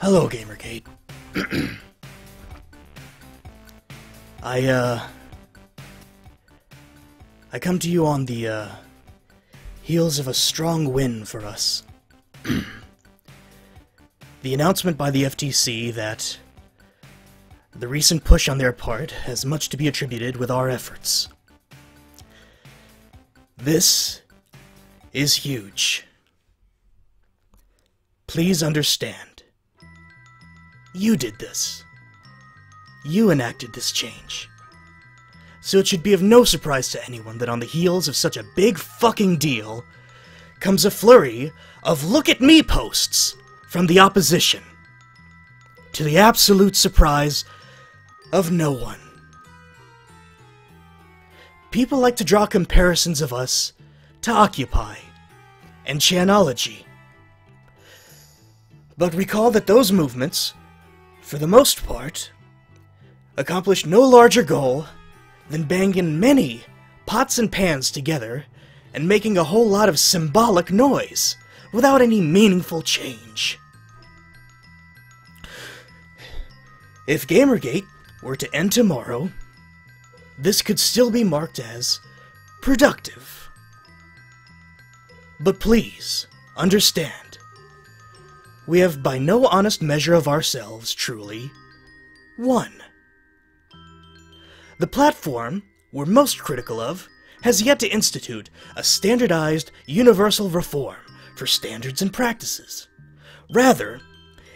Hello, Gamergate. I come to you on the, heels of a strong win for us. The announcement by the FTC that the recent push on their part has much to be attributed with our efforts. This is huge. Please understand. You did this. You enacted this change. So it should be of no surprise to anyone that on the heels of such a big fucking deal comes a flurry of look at me posts from the opposition. To the absolute surprise of no one. People like to draw comparisons of us to Occupy and Chanology. But recall that those movements, for the most part, accomplished no larger goal than banging many pots and pans together and making a whole lot of symbolic noise without any meaningful change. If Gamergate were to end tomorrow, this could still be marked as productive. But please, understand, we have by no honest measure of ourselves truly won. The platform we're most critical of has yet to institute a standardized, universal reform for standards and practices. Rather,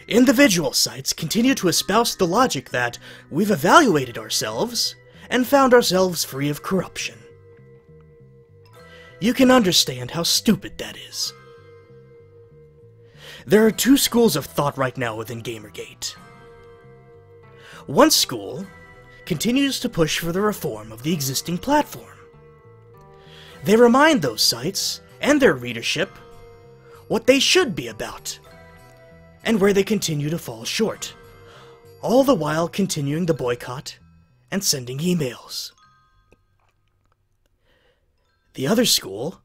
individual sites continue to espouse the logic that we've evaluated ourselves and found ourselves free of corruption. You can understand how stupid that is. There are two schools of thought right now within Gamergate. One school continues to push for the reform of the existing platform. They remind those sites and their readership what they should be about, and where they continue to fall short, all the while continuing the boycott and sending emails. The other school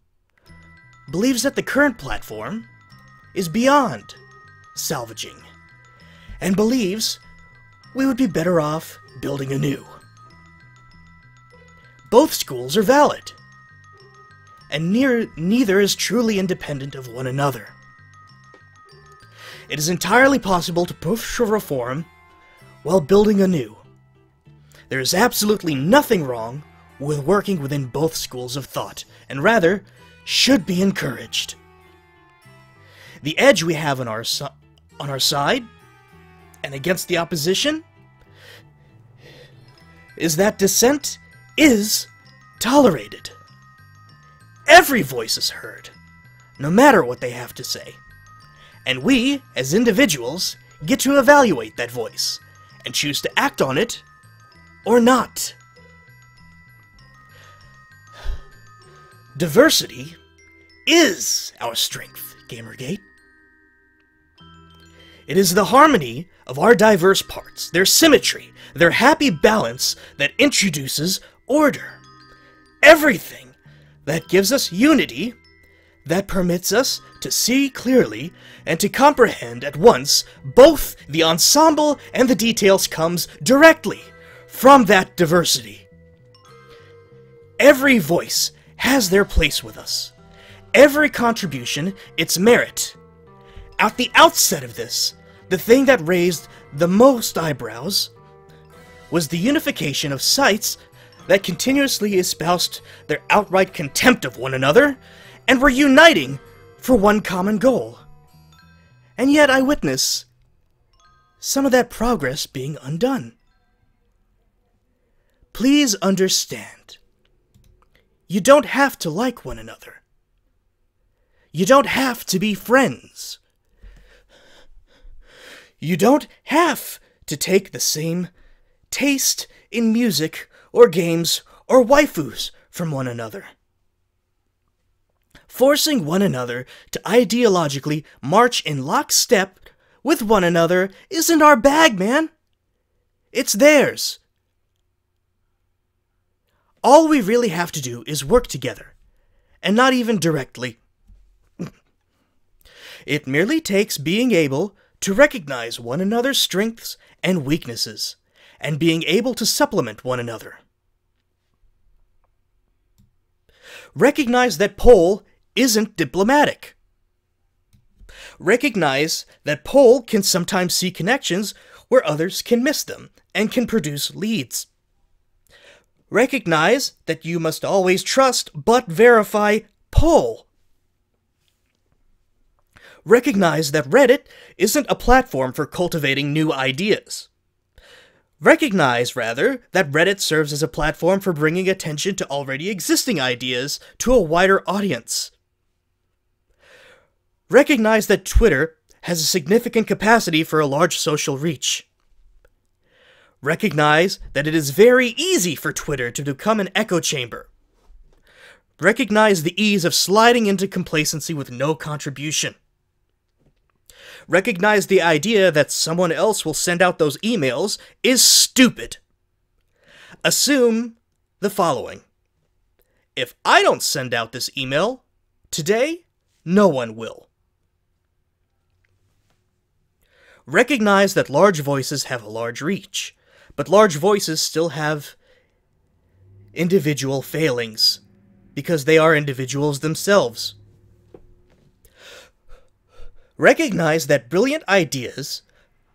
believes that the current platform is beyond salvaging, and believes we would be better off building anew. Both schools are valid, and neither is truly independent of one another. It is entirely possible to push for reform while building anew. There is absolutely nothing wrong with working within both schools of thought, and rather should be encouraged. The edge we have on our side, and against the opposition, is that dissent is tolerated. Every voice is heard, no matter what they have to say. And we, as individuals, get to evaluate that voice, and choose to act on it, or not. Diversity is our strength, Gamergate. It is the harmony of our diverse parts, their symmetry, their happy balance that introduces order. Everything that gives us unity, that permits us to see clearly and to comprehend at once both the ensemble and the details comes directly from that diversity. Every voice has their place with us. Every contribution its merit. At the outset of this, the thing that raised the most eyebrows was the unification of sites that continuously espoused their outright contempt of one another and were uniting for one common goal. And yet I witness some of that progress being undone. Please understand, you don't have to like one another. You don't have to be friends. You don't have to take the same taste in music or games or waifus from one another. Forcing one another to ideologically march in lockstep with one another isn't our bag, man. It's theirs. All we really have to do is work together, and not even directly. It merely takes being able to recognize one another's strengths and weaknesses, and being able to supplement one another. Recognize that Pole isn't diplomatic. Recognize that Pole can sometimes see connections where others can miss them, and can produce leads. Recognize that you must always trust but verify Pole. Recognize that Reddit isn't a platform for cultivating new ideas. Recognize, rather, that Reddit serves as a platform for bringing attention to already existing ideas to a wider audience. Recognize that Twitter has a significant capacity for a large social reach. Recognize that it is very easy for Twitter to become an echo chamber. Recognize the ease of sliding into complacency with no contribution. Recognize the idea that someone else will send out those emails is stupid. Assume the following. If I don't send out this email, today, no one will. Recognize that large voices have a large reach, but large voices still have individual failings, because they are individuals themselves. Recognize that brilliant ideas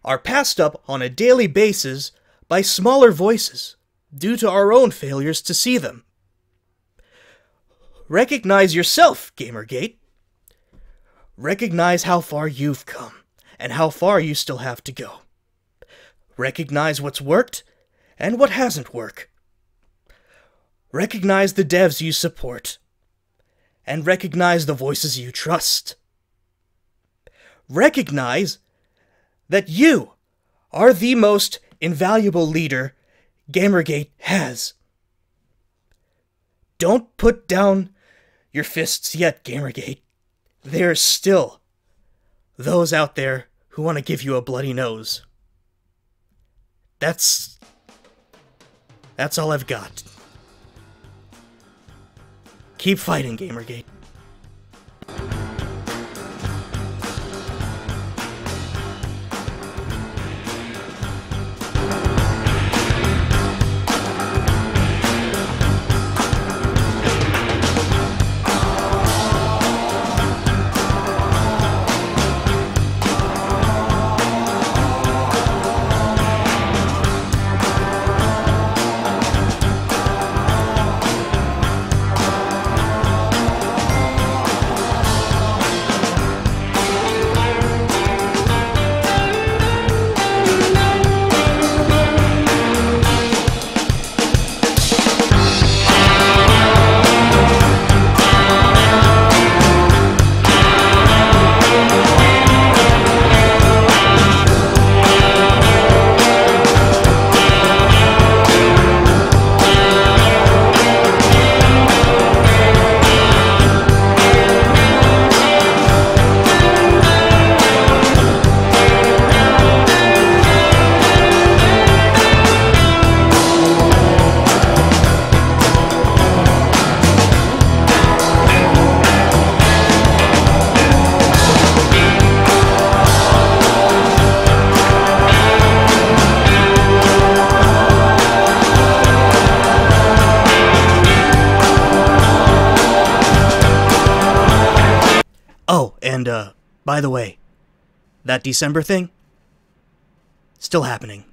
are passed up on a daily basis by smaller voices due to our own failures to see them. Recognize yourself, Gamergate. Recognize how far you've come and how far you still have to go. Recognize what's worked and what hasn't worked. Recognize the devs you support, and recognize the voices you trust. Recognize that you are the most invaluable leader Gamergate has. Don't put down your fists yet, Gamergate. There's still those out there who want to give you a bloody nose. That's all I've got. Keep fighting, Gamergate. Oh, and by the way, that December thing, still happening.